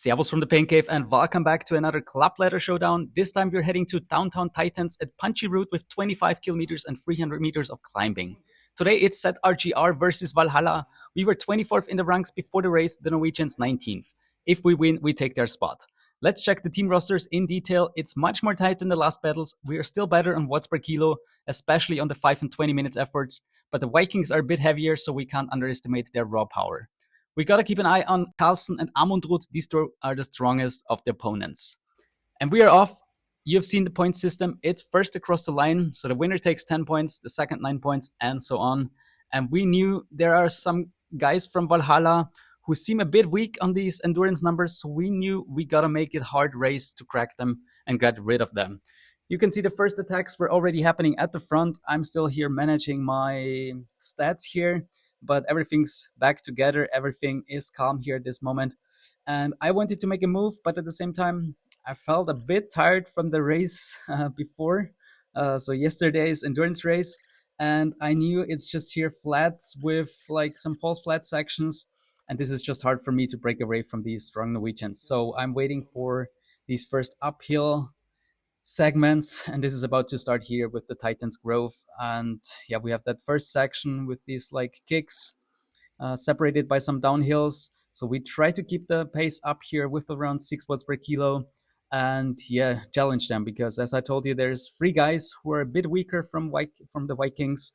Servus from the Pain Cave and welcome back to another Club Ladder Showdown. This time we're heading to Downtown Titans at punchy route with 25 kilometers and 300 meters of climbing. Today it's ZRG-R versus Valhalla. We were 24th in the ranks before the race, the Norwegians 19th. If we win, we take their spot. Let's check the team rosters in detail. It's much more tight than the last battles. We are still better on watts per kilo, especially on the 5 and 20 minutes efforts, but the Vikings are a bit heavier, so we can't underestimate their raw power. We gotta keep an eye on Carsten and I. These two are the strongest of the opponents. And we are off. You've seen the point system. It's first across the line. So the winner takes 10 points, the second 9 points, and so on. And we knew there are some guys from Valhalla who seem a bit weak on these endurance numbers. So we knew we gotta make it hard race to crack them and get rid of them. You can see the first attacks were already happening at the front. I'm still here managing my stats here, but everything's back together. Everything is calm here at this moment. And I wanted to make a move, but at the same time, I felt a bit tired from the race before. So yesterday's endurance race. And I knew it's just here flats with like some false flat sections. And this is just hard for me to break away from these strong Norwegians. So I'm waiting for these first uphill segments, and this is about to start here with the Titans Grove. And yeah, we have that first section with these like kicks separated by some downhills. So we try to keep the pace up here with around 6 watts per kilo and yeah, challenge them, because as I told you, there's 3 guys who are a bit weaker from the Vikings,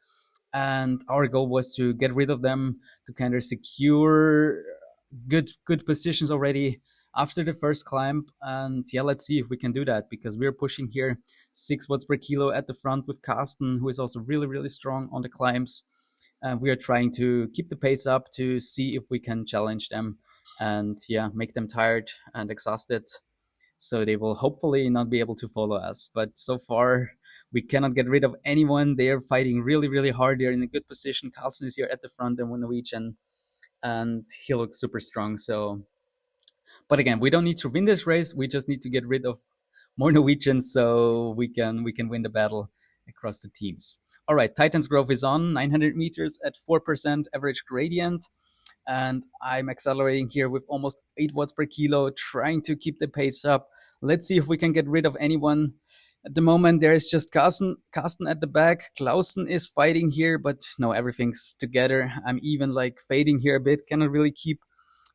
and our goal was to get rid of them, to kind of secure good positions already after the first climb. And yeah, let's see if we can do that, because we're pushing here 6 watts per kilo at the front with Carsten, who is also really strong on the climbs. We are trying to keep the pace up to see if we can challenge them and yeah, make them tired and exhausted, so they will hopefully not be able to follow us. But so far we cannot get rid of anyone. They are fighting really hard. They're in a good position. Carlsen is here at the front, and Norwegian, and he looks super strong. So, but again, we don't need to win this race. We just need to get rid of more Norwegians so we can win the battle across the teams. All right, Titans Grove is on 900 meters at 4% average gradient. And I'm accelerating here with almost 8 watts per kilo, trying to keep the pace up. Let's see if we can get rid of anyone. At the moment, there is just Carsten at the back. Clausen is fighting here, but no, everything's together. I'm even like fading here a bit. Cannot really keep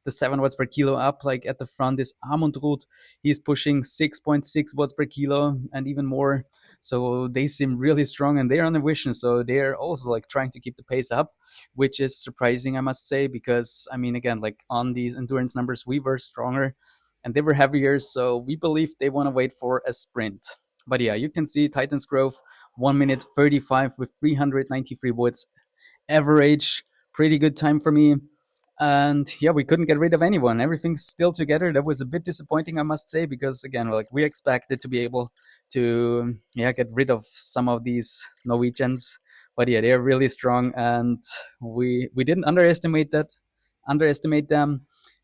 the 7 watts per kilo up. Like at the front is Amundrud. He's pushing 6.6 watts per kilo and even more. So they seem really strong, and they're on a vision. So they're also like trying to keep the pace up, which is surprising, I must say, because I mean, again, like on these endurance numbers, we were stronger and they were heavier. So we believe they want to wait for a sprint. But yeah, you can see Titans Grove 1 minute 35 with 393 watts average. Pretty good time for me. And yeah, we couldn't get rid of anyone. Everything's still together. That was a bit disappointing, I must say, because again, like we expected to be able to get rid of some of these Norwegians. But yeah, they're really strong, and we didn't underestimate them.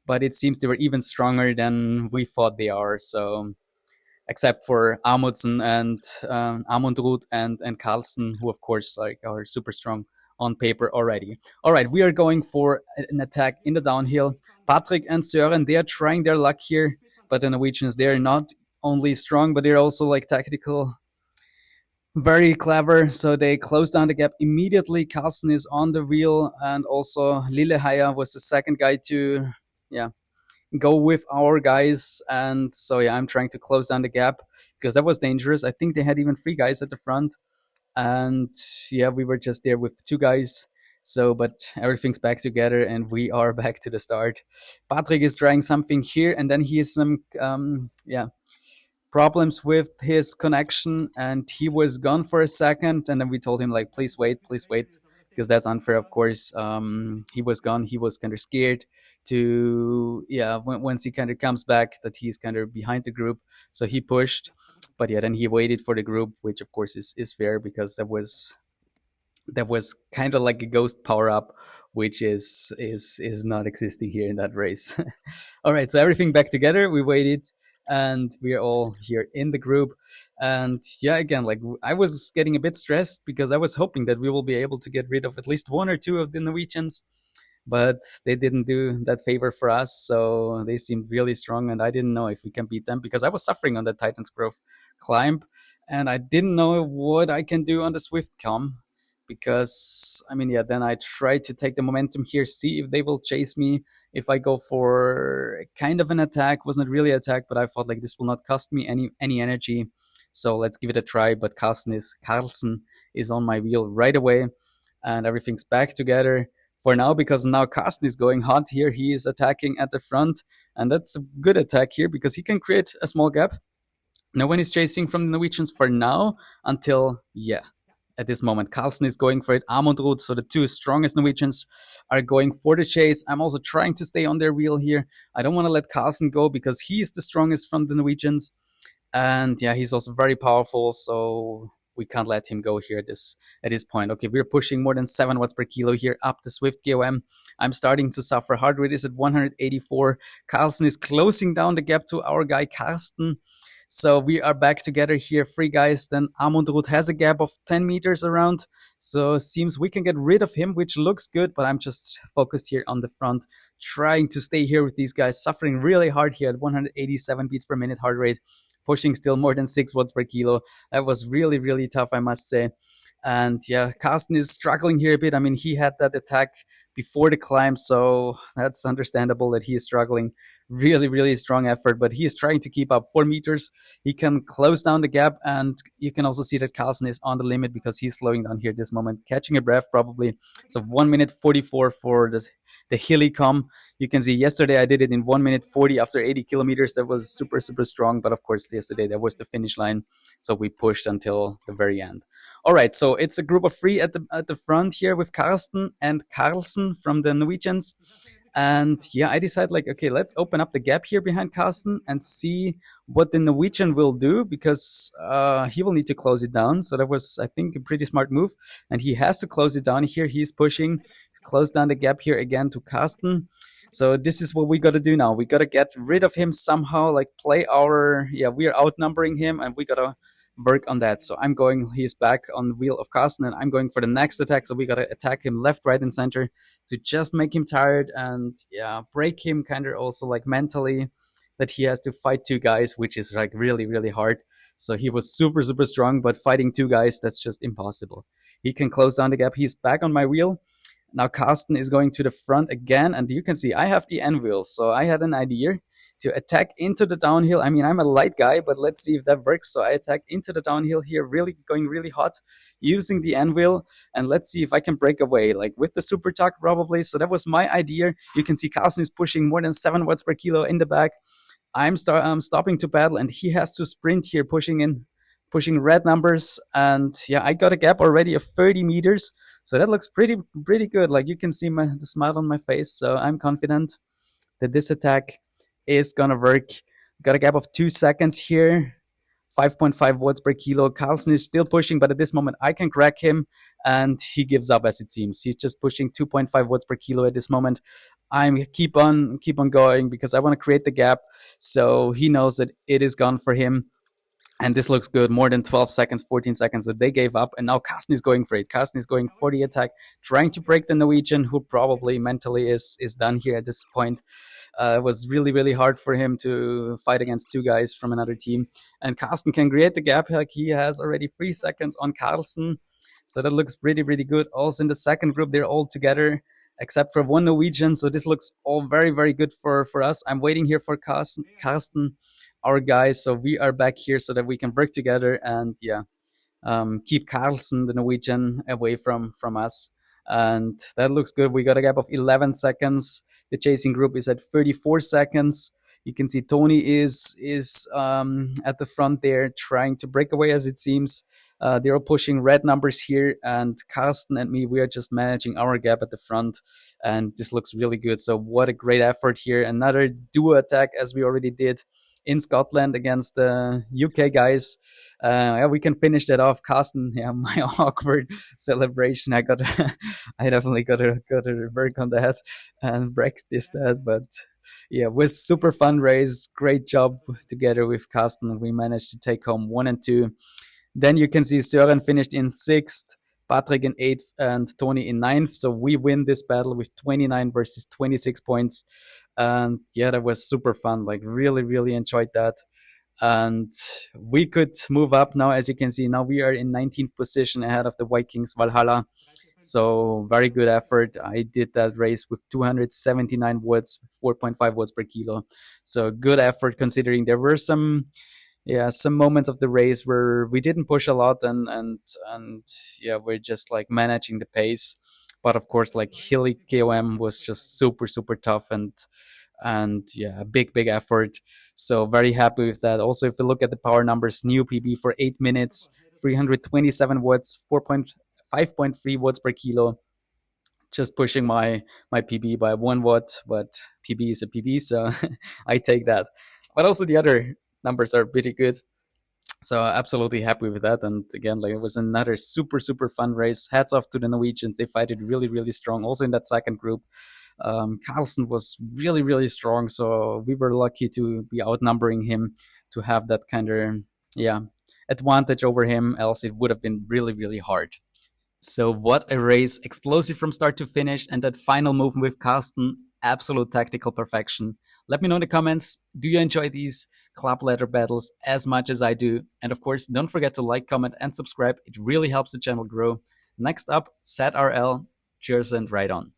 But it seems they were even stronger than we thought they are. So except for Amundsen and Amundrud and Carlsen, who of course like are super strong on paper already. All right, we are going for an attack in the downhill. Patrick and Søren, they are trying their luck here, but the Norwegians, they're not only strong, but they're also like tactical, very clever. So they close down the gap immediately. Carsten is on the wheel, and also Lilleheia was the second guy to go with our guys. And so yeah, I'm trying to close down the gap because that was dangerous. I think they had even 3 guys at the front. And yeah, we were just there with 2 guys. So, but everything's back together and we are back to the start. Patrick is trying something here, and then he has some, problems with his connection, and he was gone for a second. And then we told him like, please wait, because that's unfair, of course. He was gone. He was kind of scared to, once he kind of comes back, that he's kind of behind the group. So he pushed. But yeah, then he waited for the group, which of course is fair, because that was kind of like a ghost power up, which is not existing here in that race. All right, so everything back together. We waited, and we are all here in the group. And yeah, again, like I was getting a bit stressed because I was hoping that we will be able to get rid of at least 1 or 2 of the Norwegians. but they didn't do that favor for us. So they seemed really strong, and I didn't know if we can beat them because I was suffering on the Titans Grove climb, and I didn't know what I can do on the Zwift KOM. Because I mean, yeah, then I tried to take the momentum here, see if they will chase me. If I go for kind of an attack, wasn't really attack, but I thought like this will not cost me any energy. So let's give it a try. But Carlson is on my wheel right away, and everything's back together for now because now Carsten is going hot here. He is attacking at the front, and that's a good attack here because he can create a small gap. No one is chasing from the Norwegians for now until, yeah, at this moment. Carlsen is going for it. Amundrud, so the two strongest Norwegians, are going for the chase. I'm also trying to stay on their wheel here. I don't want to let Carlsen go because he is the strongest from the Norwegians. And yeah, he's also very powerful, so we can't let him go here at this point. Okay, we're pushing more than 7 watts per kilo here up the Zwift KOM. I'm starting to suffer. Heart rate is at 184. Carlsen is closing down the gap to our guy Carsten. So we are back together here, 3 guys. Then Amundrud has a gap of 10 meters around. So seems we can get rid of him, which looks good. But I'm just focused here on the front, trying to stay here with these guys, suffering really hard here at 187 beats per minute heart rate, pushing still more than 6 watts per kilo. That was really, really tough, I must say. And yeah, Carsten is struggling here a bit. I mean, he had that attack before the climb, so that's understandable that he is struggling. Really, really strong effort, but he is trying to keep up 4 meters. He can close down the gap, and you can also see that Carlsen is on the limit because he's slowing down here at this moment, catching a breath probably. So 1 minute 44 for the Hilly KOM. You can see yesterday I did it in 1 minute 40 after 80 kilometers. That was super, super strong. But of course, yesterday that was the finish line. So we pushed until the very end. All right, so it's a group of 3 at the front here with Carsten and Carlsen from the Norwegians. And yeah, I decided like, okay, let's open up the gap here behind Carsten and see what the Norwegian will do because he will need to close it down. So that was, I think, a pretty smart move. And he has to close it down here. He's pushing to close down the gap here again to Carsten. So this is what we got to do now. We got to get rid of him somehow, like play our, yeah, we are outnumbering him and we got to work on that. So I'm going, he's back on the wheel of Carsten and I'm going for the next attack. So we got to attack him left, right, and center to just make him tired and yeah, break him kind of also like mentally that he has to fight 2 guys, which is like really, really hard. So he was super, super strong, but fighting 2 guys, that's just impossible. He can close down the gap. He's back on my wheel. Now Carsten is going to the front again, and you can see I have the end wheel. So I had an idea to attack into the downhill. I mean, I'm a light guy, but let's see if that works. So I attack into the downhill here, really going really hot, using the end wheel, and let's see if I can break away, like with the super tuck probably. So that was my idea. You can see Carsten is pushing more than 7 watts per kilo in the back. I'm stopping to paddle, and he has to sprint here, pushing red numbers. And yeah, I got a gap already of 30 meters. So that looks pretty good. Like you can see the smile on my face. So I'm confident that this attack is gonna work. Got a gap of 2 seconds here. 5.5 watts per kilo. Carlsen is still pushing, but at this moment I can crack him and he gives up as it seems. He's just pushing 2.5 watts per kilo at this moment. I'm keep on going because I want to create the gap. So he knows that it is gone for him. And this looks good. More than 12 seconds, 14 seconds. So they gave up. And now Carsten is going for it. Carsten is going for the attack, trying to break the Norwegian, who probably mentally is done here at this point. It was really, really hard for him to fight against 2 guys from another team. And Carsten can create the gap. Like he has already 3 seconds on Carlsen. So that looks pretty, pretty good. Also in the second group, they're all together, except for 1 Norwegian. So this looks all very, very good for us. I'm waiting here for Carsten, our guys. So we are back here so that we can work together and yeah, keep Carlsen, the Norwegian, away from us. And that looks good. We got a gap of 11 seconds. The chasing group is at 34 seconds. You can see Tony is at the front there trying to break away as it seems. They're all pushing red numbers here, and Carsten and me, we are just managing our gap at the front, and this looks really good. So what a great effort here. Another duo attack as we already did in Scotland against the UK guys. Yeah, we can finish that off. Carsten, yeah, my awkward celebration. I definitely got to work on that and practice that. But yeah, it was super fun race. Great job together with Carsten. We managed to take home 1 and 2. Then you can see Søren finished in 6th. Patrick in eighth, and Tony in ninth. So we win this battle with 29 versus 26 points. And yeah, that was super fun. Like, really, really enjoyed that. And we could move up now. As you can see, now we are in 19th position ahead of the Vikings Valhalla. So very good effort. I did that race with 279 watts, 4.5 watts per kilo. So good effort, considering there were some moments of the race where we didn't push a lot, and yeah, we're just like managing the pace. But of course, like, Hilly KOM was just super, super tough, and yeah, a big effort. So very happy with that. Also, if you look at the power numbers, new PB for 8 minutes, 327 watts, 5.3 watts per kilo, just pushing my PB by 1 watt. But PB is a PB, so I take that. But also the other numbers are pretty good. So absolutely happy with that. And again, like, it was another super, super fun race. Hats off to the Norwegians. They fight it really, really strong. Also in that second group, Carlsen was really, really strong. So we were lucky to be outnumbering him, to have that kind of, yeah, advantage over him. Else it would have been really, really hard. So what a race, explosive from start to finish, and that final move with Carsten, absolute tactical perfection. Let me know in the comments, do you enjoy these club ladder battles as much as I do? And of course, don't forget to like, comment, and subscribe. It really helps the channel grow. Next up, ZRL. Cheers and ride on.